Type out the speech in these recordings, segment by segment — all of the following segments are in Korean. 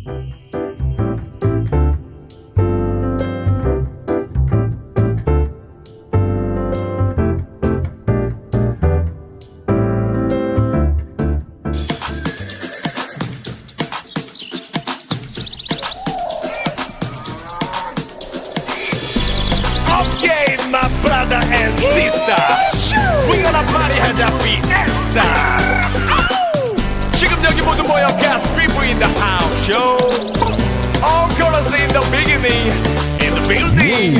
Okay, my brother and sister, we gonna party 하자 fiesta. 지금 여기 모두 모여가 people in the house show. All colors in the beginning, in the building.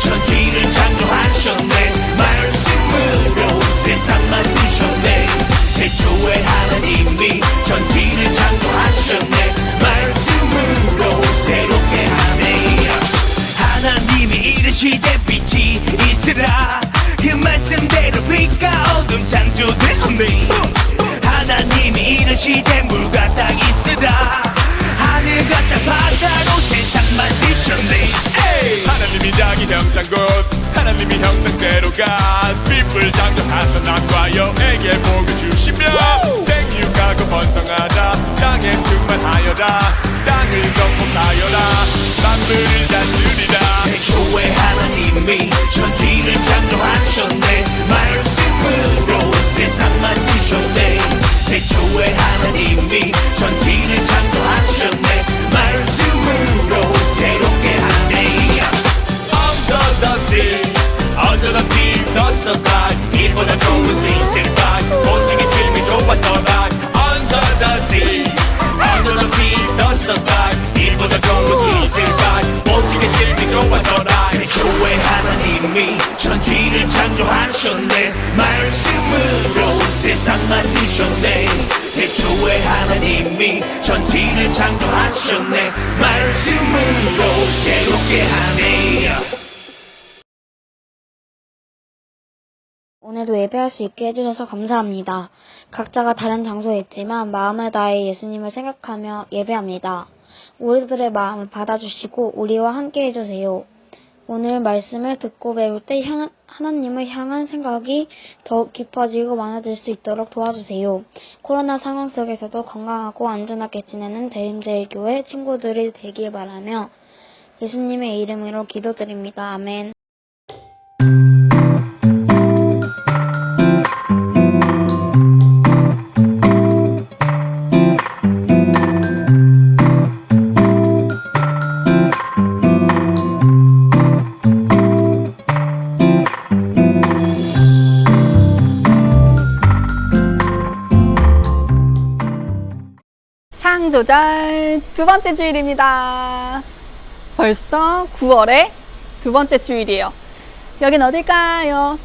천지를 창조하셨네 말씀으로 세상 만드셨네 태초에 하나님이 천지를 창조하셨네 말씀으로 새롭게 하네 하나님이 이르시되 빛이 있으라 그 말씀대로 빛과 어둠 창조되었네 하나님이 이르시되 물과 땅이 있으라 하늘과 땅 바다로 세상 만드셨네 하나님이 자기 형상곧 하나님이 형상대로가 빛을 창조하셔 남과 여에게 복을 주시며 생육하고 번성하자 땅에 충만하여라 땅을 정복하여라 만물을 다스리라 태초에 하나님이 천지를 창조하셨네 말씀으로 세상 만드셨네 태초에 하나님이 천지를 창조하셨네 말씀으로 새롭게 하네 Under the sea, touch the sky 빛보다 좋은 신실까지 오직의 질미 좁았더라 Under the sea, touch the sky 빛보다 좋은 신실까지 오직의 질미 좁았더라 태초에 하나님이 천지를 창조하셨네 말씀으로 세상 만드셨네 태초에 하나님이 천지를 창조하셨네 말씀으로 새롭게 하네 오늘도 예배할 수 있게 해주셔서 감사합니다. 각자가 다른 장소에 있지만 마음을 다해 예수님을 생각하며 예배합니다. 우리들의 마음을 받아주시고 우리와 함께 해주세요. 오늘 말씀을 듣고 배울 때 하나님을 향한 생각이 더욱 깊어지고 많아질 수 있도록 도와주세요. 코로나 상황 속에서도 건강하고 안전하게 지내는 대림제일교회 친구들이 되길 바라며 예수님의 이름으로 기도드립니다. 아멘. 창조절 두 번째 주일입니다. 벌써 9월의 두 번째 주일이에요. 여긴 어딜까요?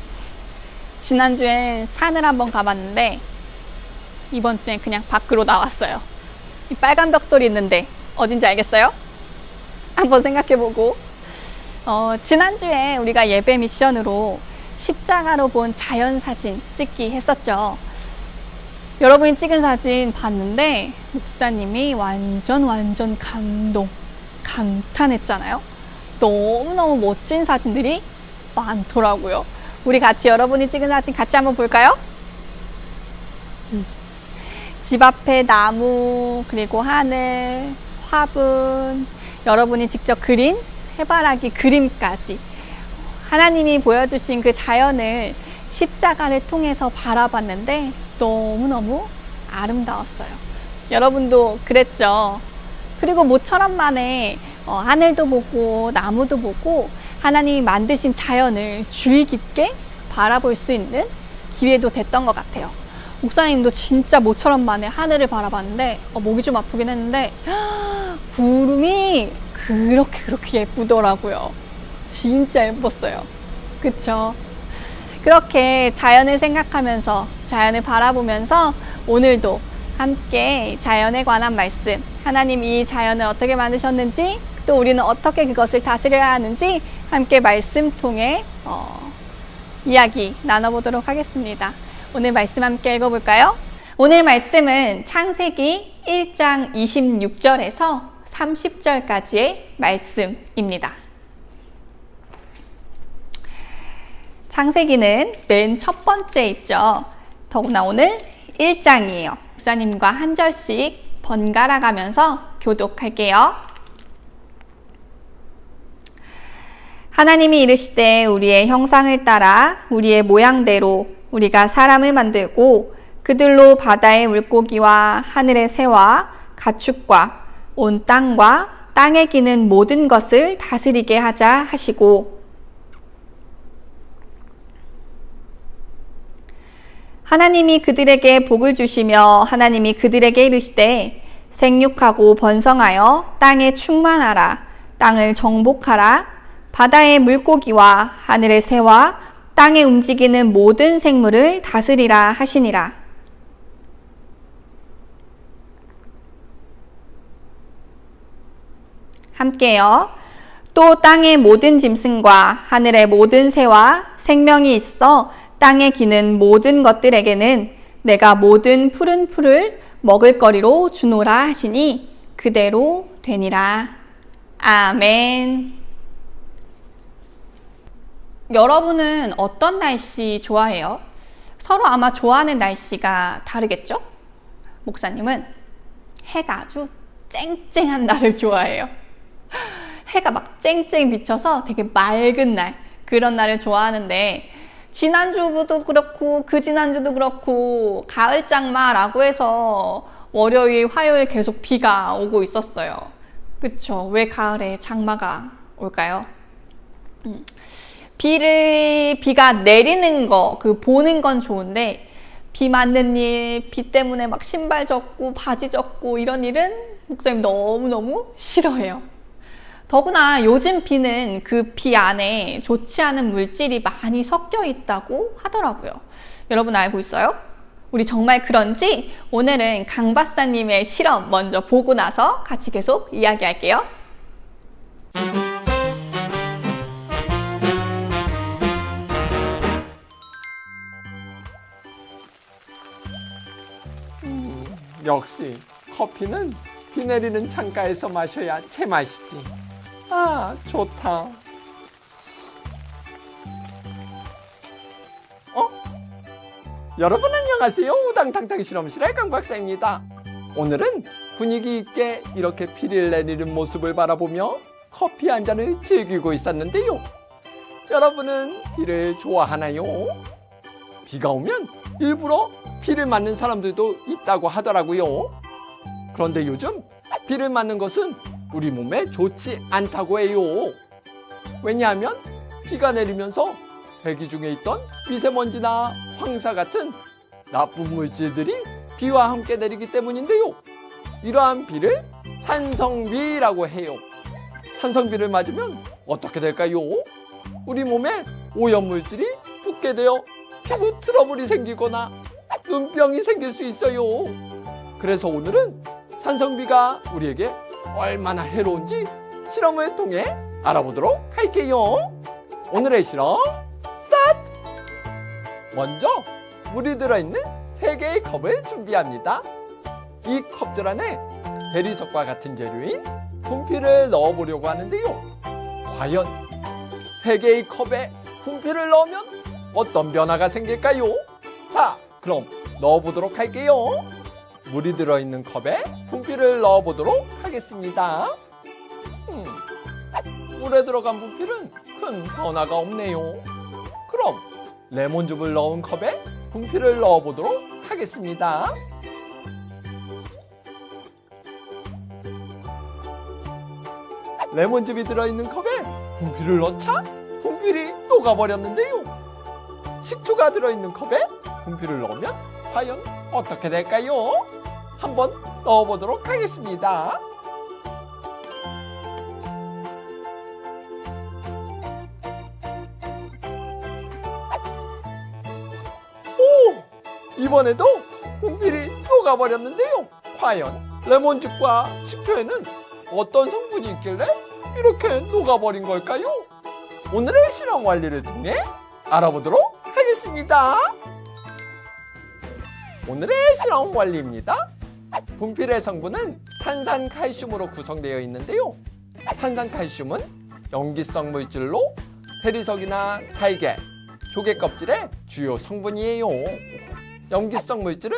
지난주엔 산을 한번 가봤는데 이번 주엔 그냥 밖으로 나왔어요. 이 빨간 벽돌이 있는데 어딘지 알겠어요? 한번 생각해보고 지난주에 우리가 예배 미션으로 십자가로 본 자연사진 찍기 했었죠. 여러분이 찍은 사진 봤는데 목사님이 완전 감탄했잖아요. 너무너무 멋진 사진들이 많더라고요. 우리 같이 여러분이 찍은 사진 같이 한번 볼까요? 집 앞에 나무, 그리고 하늘, 화분, 여러분이 직접 그린 해바라기 그림까지 하나님이 보여주신 그 자연을 십자가를 통해서 바라봤는데 너무너무 아름다웠어요. 여러분도 그랬죠? 그리고 모처럼 만에 하늘도 보고 나무도 보고 하나님이 만드신 자연을 주의 깊게 바라볼 수 있는 기회도 됐던 것 같아요. 목사님도 진짜 모처럼 만에 하늘을 바라봤는데 목이 좀 아프긴 했는데 구름이 그렇게 예쁘더라고요. 진짜 예뻤어요. 그쵸? 그렇게 자연을 생각하면서 자연을 바라보면서 오늘도 함께 자연에 관한 말씀, 하나님이 이 자연을 어떻게 만드셨는지 또 우리는 어떻게 그것을 다스려야 하는지 함께 말씀 통해 이야기 나눠보도록 하겠습니다. 오늘 말씀 함께 읽어볼까요? 오늘 말씀은 창세기 1장 26절에서 30절까지의 말씀입니다. 창세기는 맨 첫 번째 있죠. 더구나 오늘 1장이에요. 목사님과 한 절씩 번갈아 가면서 교독할게요. 하나님이 이르시되 우리의 형상을 따라 우리의 모양대로 우리가 사람을 만들고 그들로 바다의 물고기와 하늘의 새와 가축과 온 땅과 땅에 기는 모든 것을 다스리게 하자 하시고 하나님이 그들에게 복을 주시며 하나님이 그들에게 이르시되 생육하고 번성하여 땅에 충만하라 땅을 정복하라 바다의 물고기와 하늘의 새와 땅에 움직이는 모든 생물을 다스리라 하시니라. 함께요. 또 땅의 모든 짐승과 하늘의 모든 새와 생명이 있어 땅에 기는 모든 것들에게는 내가 모든 푸른 풀을 먹을거리로 주노라 하시니 그대로 되니라. 아멘. 여러분은 어떤 날씨 좋아해요? 서로 아마 좋아하는 날씨가 다르겠죠? 목사님은 해가 아주 쨍쨍한 날을 좋아해요. 해가 막 쨍쨍 비쳐서 되게 맑은 날, 그런 날을 좋아하는데 지난주도 그렇고 그 지난주도 그렇고 가을장마라고 해서 월요일, 화요일 계속 비가 오고 있었어요. 그쵸? 왜 가을에 장마가 올까요? 비가 내리는 거, 보는 건 좋은데 비 맞는 일, 비 때문에 막 신발 젖고 바지 젖고 이런 일은 목사님 너무너무 싫어해요. 더구나 요즘 비는 그 비 안에 좋지 않은 물질이 많이 섞여 있다고 하더라고요. 여러분 알고 있어요? 우리 정말 그런지 오늘은 강 박사님의 실험 먼저 보고 나서 같이 계속 이야기할게요. 역시 커피는 비 내리는 창가에서 마셔야 제맛이지. 아, 좋다. 여러분 안녕하세요. 우당탕탕 실험실의 강박사입니다. 오늘은 분위기 있게 이렇게 비를 내리는 모습을 바라보며 커피 한 잔을 즐기고 있었는데요. 여러분은 비를 좋아하나요? 비가 오면 일부러 비를 맞는 사람들도 있다고 하더라고요. 그런데 요즘 비를 맞는 것은 우리 몸에 좋지 않다고 해요. 왜냐하면 비가 내리면서 대기 중에 있던 미세먼지나 황사 같은 나쁜 물질들이 비와 함께 내리기 때문인데요. 이러한 비를 산성비라고 해요. 산성비를 맞으면 어떻게 될까요? 우리 몸에 오염물질이 붙게 되어 피부 트러블이 생기거나 눈병이 생길 수 있어요. 그래서 오늘은 산성비가 우리에게 얼마나 해로운지 실험을 통해 알아보도록 할게요. 오늘의 실험 스타트! 먼저 물이 들어있는 3개의 컵을 준비합니다. 이 컵들 안에 대리석과 같은 재료인 분필을 넣어보려고 하는데요. 과연 3개의 컵에 분필을 넣으면 어떤 변화가 생길까요? 자, 그럼 넣어보도록 할게요. 물이 들어있는 컵에 분필을 넣어보도록 하겠습니다. 물에 들어간 분필은 큰 변화가 없네요. 그럼 레몬즙을 넣은 컵에 분필을 넣어보도록 하겠습니다. 레몬즙이 들어있는 컵에 분필을 넣자 분필이 녹아버렸는데요. 식초가 들어있는 컵에 분필을 넣으면 과연 어떻게 될까요? 한번 넣어보도록 하겠습니다. 오! 이번에도 분필이 녹아버렸는데요. 과연 레몬즙과 식초에는 어떤 성분이 있길래 이렇게 녹아버린 걸까요? 오늘의 실험 원리를 통해 알아보도록 하겠습니다. 오늘의 실험 원리입니다. 분필의 성분은 탄산칼슘으로 구성되어 있는데요. 탄산칼슘은 염기성 물질로 대리석이나 달걀, 조개 껍질의 주요 성분이에요. 염기성 물질은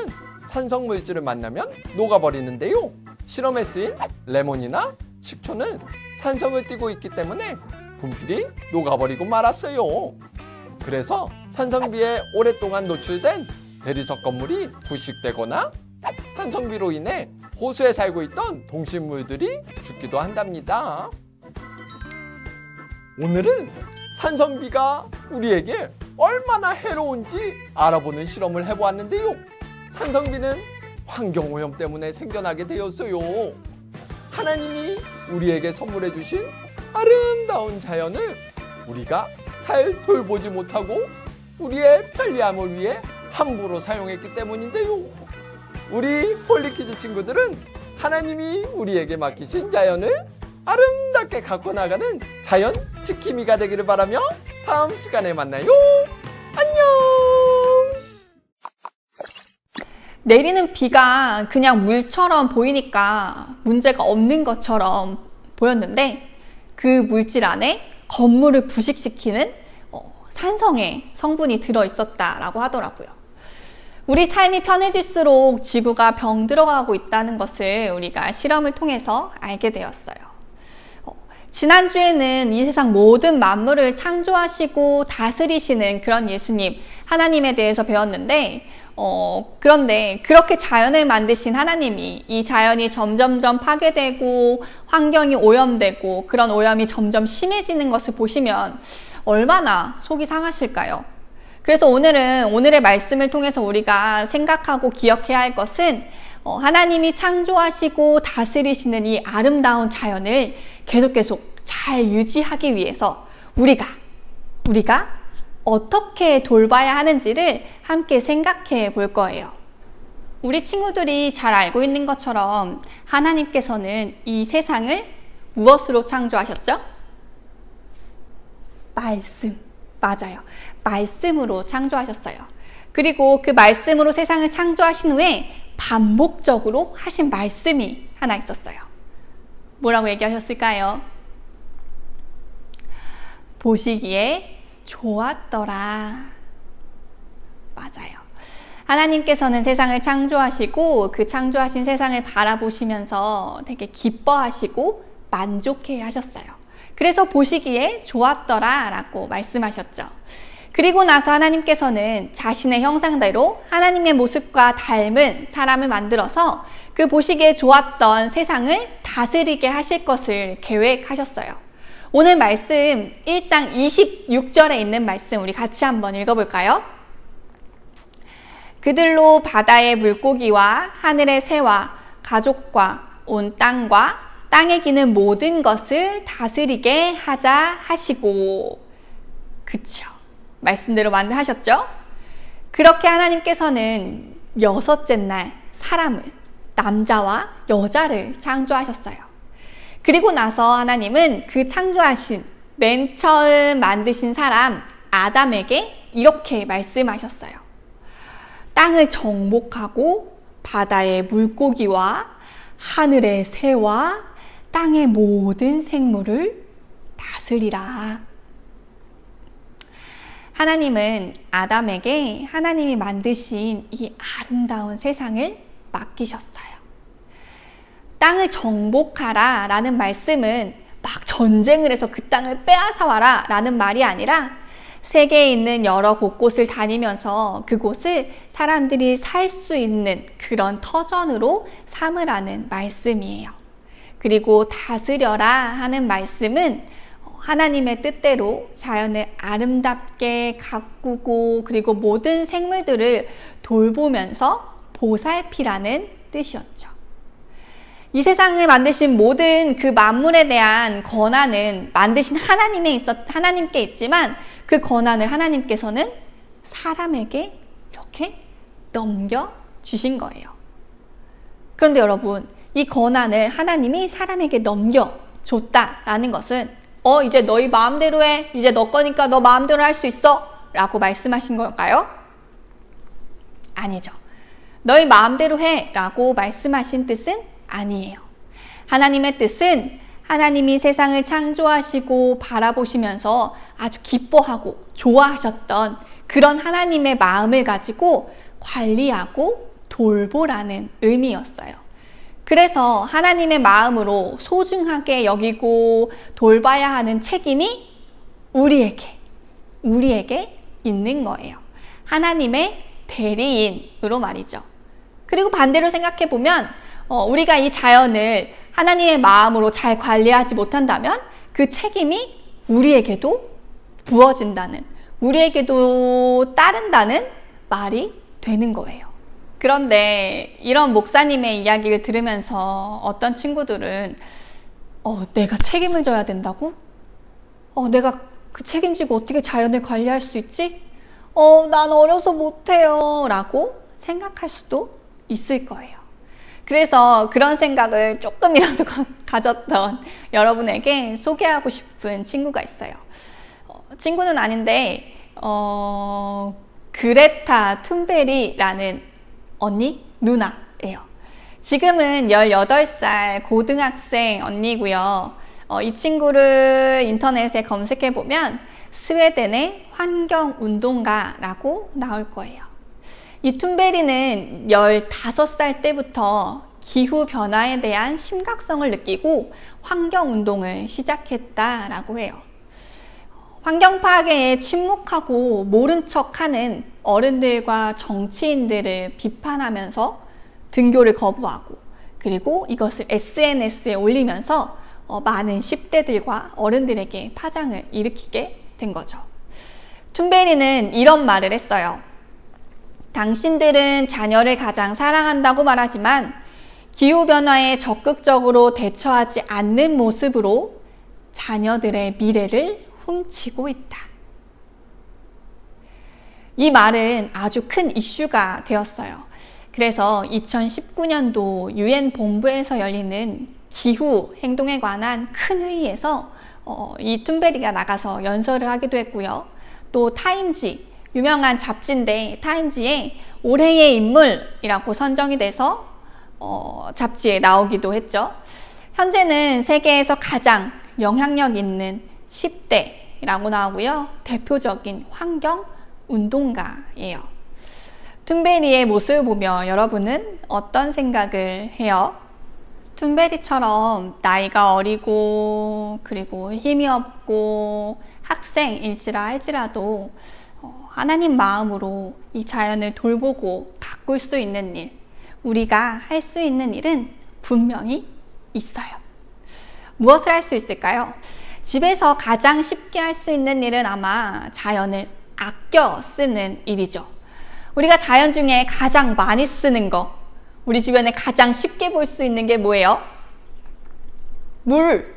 산성 물질을 만나면 녹아버리는데요. 실험에 쓰인 레몬이나 식초는 산성을 띠고 있기 때문에 분필이 녹아버리고 말았어요. 그래서 산성비에 오랫동안 노출된 대리석 건물이 부식되거나 산성비로 인해 호수에 살고 있던 동식물들이 죽기도 한답니다. 오늘은 산성비가 우리에게 얼마나 해로운지 알아보는 실험을 해보았는데요. 산성비는 환경오염 때문에 생겨나게 되었어요. 하나님이 우리에게 선물해 주신 아름다운 자연을 우리가 잘 돌보지 못하고 우리의 편리함을 위해 함부로 사용했기 때문인데요. 우리 폴리키즈 친구들은 하나님이 우리에게 맡기신 자연을 아름답게 갖고 나가는 자연 지킴이가 되기를 바라며 다음 시간에 만나요. 안녕. 내리는 비가 그냥 물처럼 보이니까 문제가 없는 것처럼 보였는데 그 물질 안에 건물을 부식시키는 산성의 성분이 들어있었다라고 하더라고요. 우리 삶이 편해질수록 지구가 병들어가고 있다는 것을 우리가 실험을 통해서 알게 되었어요. 지난주에는 이 세상 모든 만물을 창조하시고 다스리시는 그런 예수님, 하나님에 대해서 배웠는데 그런데 그렇게 자연을 만드신 하나님이 이 자연이 점점점 파괴되고 환경이 오염되고 그런 오염이 점점 심해지는 것을 보시면 얼마나 속이 상하실까요? 그래서 오늘의 말씀을 통해서 우리가 생각하고 기억해야 할 것은 하나님이 창조하시고 다스리시는 이 아름다운 자연을 계속 잘 유지하기 위해서 우리가 어떻게 돌봐야 하는지를 함께 생각해 볼 거예요. 우리 친구들이 잘 알고 있는 것처럼 하나님께서는 이 세상을 무엇으로 창조하셨죠? 말씀. 맞아요. 말씀으로 창조하셨어요. 그리고 그 말씀으로 세상을 창조하신 후에 반복적으로 하신 말씀이 하나 있었어요. 뭐라고 얘기하셨을까요? 보시기에 좋았더라. 맞아요. 하나님께서는 세상을 창조하시고 그 창조하신 세상을 바라보시면서 되게 기뻐하시고 만족해 하셨어요. 그래서 보시기에 좋았더라 라고 말씀하셨죠. 그리고 나서 하나님께서는 자신의 형상대로 하나님의 모습과 닮은 사람을 만들어서 그 보시기에 좋았던 세상을 다스리게 하실 것을 계획하셨어요. 오늘 말씀 1장 26절에 있는 말씀 우리 같이 한번 읽어볼까요? 그들로 바다의 물고기와 하늘의 새와 가족과 온 땅과 땅에 기는 모든 것을 다스리게 하자 하시고. 그쵸? 말씀대로 하셨죠? 그렇게 하나님께서는 6째 날 사람을, 남자와 여자를 창조하셨어요. 그리고 나서 하나님은 그 창조하신 맨 처음 만드신 사람 아담에게 이렇게 말씀하셨어요. 땅을 정복하고 바다의 물고기와 하늘의 새와 땅의 모든 생물을 다스리라. 하나님은 아담에게 하나님이 만드신 이 아름다운 세상을 맡기셨어요. 땅을 정복하라 라는 말씀은 막 전쟁을 해서 그 땅을 빼앗아 와라 라는 말이 아니라 세계에 있는 여러 곳곳을 다니면서 그곳을 사람들이 살 수 있는 그런 터전으로 삼으라는 말씀이에요. 그리고 다스려라 하는 말씀은 하나님의 뜻대로 자연을 아름답게 가꾸고 그리고 모든 생물들을 돌보면서 보살피라는 뜻이었죠. 이 세상을 만드신 모든 그 만물에 대한 권한은 만드신 하나님께 있지만 그 권한을 하나님께서는 사람에게 이렇게 넘겨주신 거예요. 그런데 여러분, 이 권한을 하나님이 사람에게 넘겨줬다라는 것은 이제 너희 마음대로 해. 이제 너 거니까 너 마음대로 할 수 있어. 라고 말씀하신 걸까요? 아니죠. 너희 마음대로 해 라고 말씀하신 뜻은 아니에요. 하나님의 뜻은 하나님이 세상을 창조하시고 바라보시면서 아주 기뻐하고 좋아하셨던 그런 하나님의 마음을 가지고 관리하고 돌보라는 의미였어요. 그래서 하나님의 마음으로 소중하게 여기고 돌봐야 하는 책임이 우리에게 있는 거예요. 하나님의 대리인으로 말이죠. 그리고 반대로 생각해 보면 우리가 이 자연을 하나님의 마음으로 잘 관리하지 못한다면 그 책임이 우리에게도 부어진다는, 우리에게도 따른다는 말이 되는 거예요. 그런데 이런 목사님의 이야기를 들으면서 어떤 친구들은 내가 책임을 져야 된다고? 내가 그 책임지고 어떻게 자연을 관리할 수 있지? 난 어려서 못해요 라고 생각할 수도 있을 거예요. 그래서 그런 생각을 조금이라도 가졌던 여러분에게 소개하고 싶은 친구가 있어요. 친구는 아닌데 그레타 툰베리라는 누나예요. 지금은 18살 고등학생 언니고요. 이 친구를 인터넷에 검색해보면 스웨덴의 환경운동가라고 나올 거예요. 이 툰베리는 15살 때부터 기후변화에 대한 심각성을 느끼고 환경운동을 시작했다라고 해요. 환경파괴에 침묵하고 모른 척하는 어른들과 정치인들을 비판하면서 등교를 거부하고, 그리고 이것을 SNS에 올리면서 많은 10대들과 어른들에게 파장을 일으키게 된 거죠. 툰베리는 이런 말을 했어요. 당신들은 자녀를 가장 사랑한다고 말하지만 기후변화에 적극적으로 대처하지 않는 모습으로 자녀들의 미래를 훔치고 있다. 이 말은 아주 큰 이슈가 되었어요. 그래서 2019년도 UN 본부에서 열리는 기후 행동에 관한 큰 회의에서 이 툰베리가 나가서 연설을 하기도 했고요. 또 타임지, 유명한 잡지인데 타임지에 올해의 인물이라고 선정이 돼서 잡지에 나오기도 했죠. 현재는 세계에서 가장 영향력 있는 10대라고 나오고요. 대표적인 환경 운동가예요. 툰베리의 모습을 보며 여러분은 어떤 생각을 해요? 툰베리처럼 나이가 어리고 그리고 힘이 없고 학생일지라 할지라도 하나님 마음으로 이 자연을 돌보고 가꿀 수 있는 일, 우리가 할 수 있는 일은 분명히 있어요. 무엇을 할 수 있을까요? 집에서 가장 쉽게 할 수 있는 일은 아마 자연을 아껴 쓰는 일이죠. 우리가 자연 중에 가장 많이 쓰는 거, 우리 주변에 가장 쉽게 볼 수 있는 게 뭐예요? 물.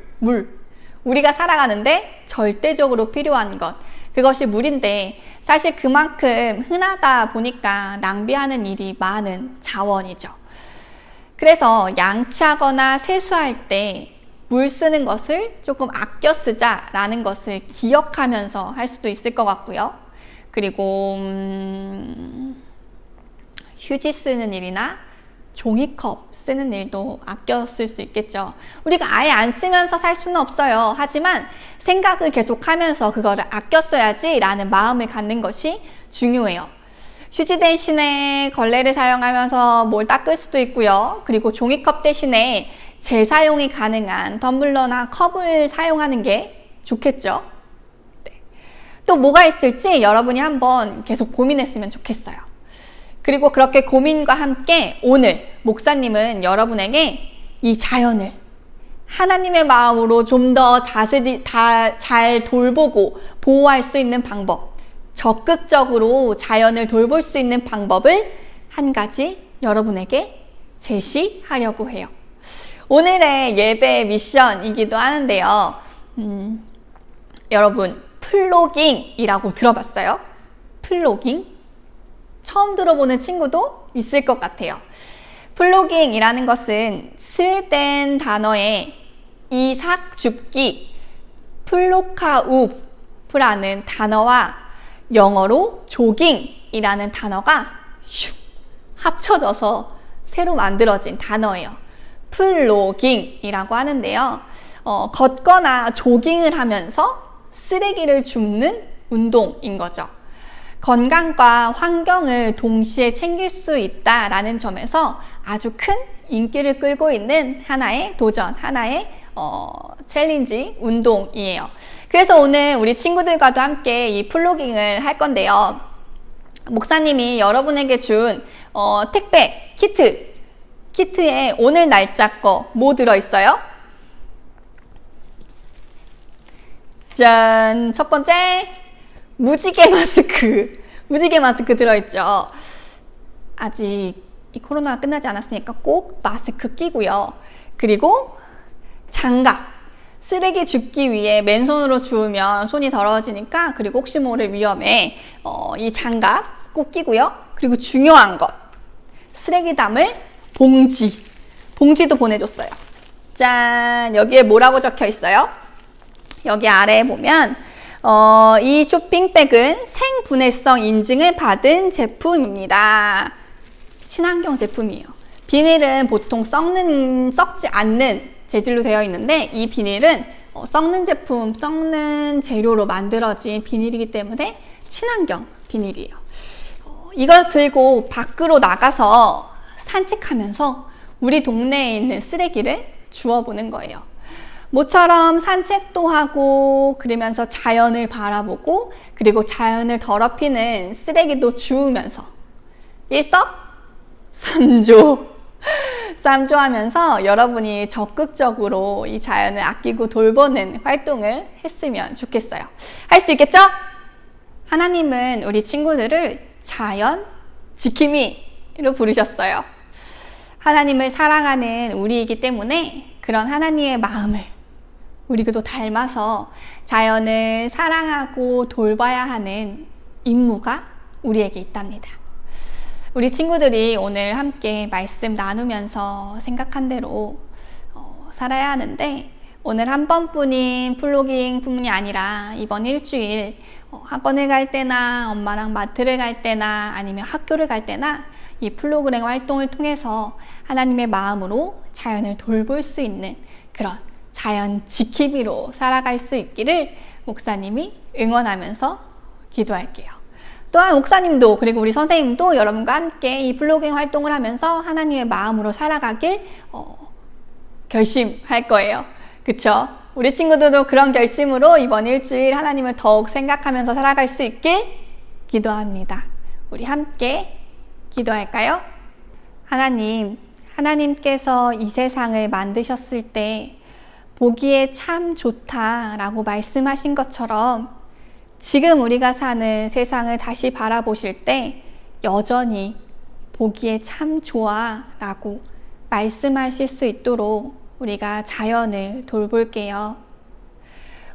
우리가 살아가는데 절대적으로 필요한 것, 그것이 물인데 사실 그만큼 흔하다 보니까 낭비하는 일이 많은 자원이죠. 그래서 양치하거나 세수할 때 물 쓰는 것을 조금 아껴 쓰자라는 것을 기억하면서 할 수도 있을 것 같고요. 그리고 휴지 쓰는 일이나 종이컵 쓰는 일도 아껴 쓸 수 있겠죠. 우리가 아예 안 쓰면서 살 수는 없어요. 하지만 생각을 계속하면서 그거를 아껴 써야지 라는 마음을 갖는 것이 중요해요. 휴지 대신에 걸레를 사용하면서 뭘 닦을 수도 있고요. 그리고 종이컵 대신에 재사용이 가능한 텀블러나 컵을 사용하는 게 좋겠죠. 네. 또 뭐가 있을지 여러분이 한번 계속 고민했으면 좋겠어요. 그리고 그렇게 고민과 함께 오늘 목사님은 여러분에게 이 자연을 하나님의 마음으로 좀 더 잘 돌보고 보호할 수 있는 방법, 적극적으로 자연을 돌볼 수 있는 방법을 한 가지 여러분에게 제시하려고 해요. 오늘의 예배 미션이기도 하는데요. 여러분, 플로깅이라고 들어봤어요? 플로깅? 처음 들어보는 친구도 있을 것 같아요. 플로깅이라는 것은 스웨덴 단어의 이삭 줍기, 플로카우프라는 단어와 영어로 조깅이라는 단어가 합쳐져서 새로 만들어진 단어예요. 플로깅이라고 하는데요. 걷거나 조깅을 하면서 쓰레기를 줍는 운동인 거죠. 건강과 환경을 동시에 챙길 수 있다라는 점에서 아주 큰 인기를 끌고 있는 하나의 도전, 하나의 챌린지 운동이에요. 그래서 오늘 우리 친구들과도 함께 이 플로깅을 할 건데요. 목사님이 여러분에게 준 택배 키트에 오늘 날짜 거 뭐 들어있어요? 짠! 첫 번째, 무지개 마스크 들어있죠. 아직 이 코로나가 끝나지 않았으니까 꼭 마스크 끼고요. 그리고 장갑, 쓰레기 줍기 위해 맨손으로 주우면 손이 더러워지니까, 그리고 혹시 모를 위험에 이 장갑 꼭 끼고요. 그리고 중요한 것, 쓰레기 담을 봉지도 보내줬어요. 짠! 여기에 뭐라고 적혀 있어요? 여기 아래에 보면 이 쇼핑백은 생분해성 인증을 받은 제품입니다. 친환경 제품이에요. 비닐은 보통 썩지 않는 재질로 되어 있는데, 이 비닐은 썩는 재료로 만들어진 비닐이기 때문에 친환경 비닐이에요. 이걸 들고 밖으로 나가서 산책하면서 우리 동네에 있는 쓰레기를 주워보는 거예요. 모처럼 산책도 하고, 그러면서 자연을 바라보고, 그리고 자연을 더럽히는 쓰레기도 주우면서 일석삼조하면서 여러분이 적극적으로 이 자연을 아끼고 돌보는 활동을 했으면 좋겠어요. 할 수 있겠죠? 하나님은 우리 친구들을 자연 지킴이로 부르셨어요. 하나님을 사랑하는 우리이기 때문에 그런 하나님의 마음을 우리도 닮아서 자연을 사랑하고 돌봐야 하는 임무가 우리에게 있답니다. 우리 친구들이 오늘 함께 말씀 나누면서 생각한 대로 살아야 하는데, 오늘 한 번뿐인 플로깅뿐이 아니라 이번 일주일 학원을 갈 때나 엄마랑 마트를 갈 때나 아니면 학교를 갈 때나 이 플로그램 활동을 통해서 하나님의 마음으로 자연을 돌볼 수 있는 그런 자연 지킴이로 살아갈 수 있기를 목사님이 응원하면서 기도할게요. 또한 목사님도, 그리고 우리 선생님도 여러분과 함께 이 플로깅 활동을 하면서 하나님의 마음으로 살아가길 결심할 거예요. 그쵸? 우리 친구들도 그런 결심으로 이번 일주일 하나님을 더욱 생각하면서 살아갈 수 있길 기도합니다. 우리 함께 기도할까요? 하나님께서 이 세상을 만드셨을 때 보기에 참 좋다라고 말씀하신 것처럼, 지금 우리가 사는 세상을 다시 바라보실 때 여전히 보기에 참 좋아 라고 말씀하실 수 있도록 우리가 자연을 돌볼게요.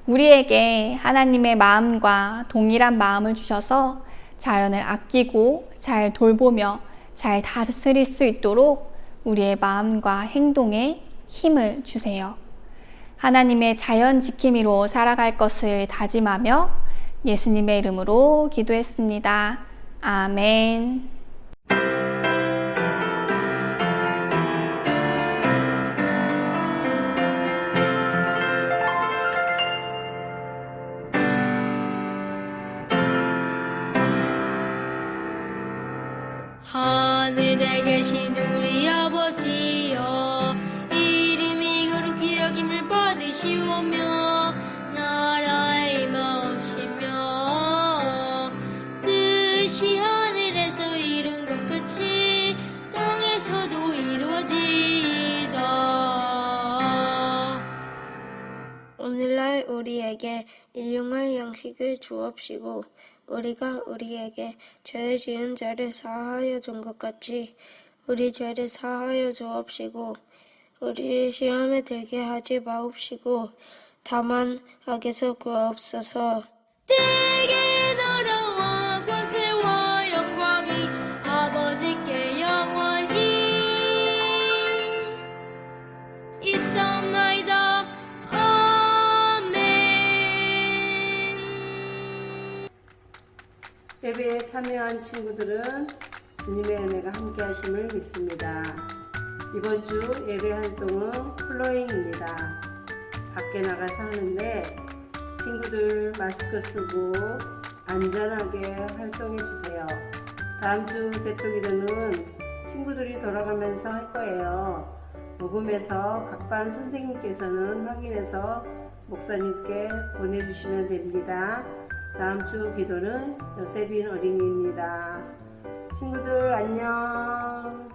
우리에게 하나님의 마음과 동일한 마음을 주셔서 자연을 아끼고 잘 돌보며 잘 다스릴 수 있도록 우리의 마음과 행동에 힘을 주세요. 하나님의 자연 지킴이로 살아갈 것을 다짐하며 예수님의 이름으로 기도했습니다. 아멘. 하늘에 계신 우리 아버지여, 이름이 거룩히 여김을 받으시오며 나라의 마음이시며 뜻이 하늘에서 이룬 것 같이 땅에서도 이루어지이다. 오늘날 우리에게 일용할 양식을 주옵시고, 우리가 우리에게 죄 지은 자를 사하여 준 것 같이 우리 죄를 사하여 주옵시고, 우리를 시험에 들게 하지 마옵시고, 다만 악에서 구하옵소서. 대개 나라와 권세와 영광이 아버지께 영원히 있사옵나이다. 예배에 참여한 친구들은 주님의 은혜가 함께 하심을 믿습니다. 이번 주 예배 활동은 플로잉입니다. 밖에 나가서 하는데 친구들 마스크 쓰고 안전하게 활동해 주세요. 다음 주 대표 기도는 친구들이 돌아가면서 할 거예요. 녹음해서 각 반 선생님께서는 확인해서 목사님께 보내주시면 됩니다. 다음 주 기도는 요셉인 어린이입니다. 친구들 안녕.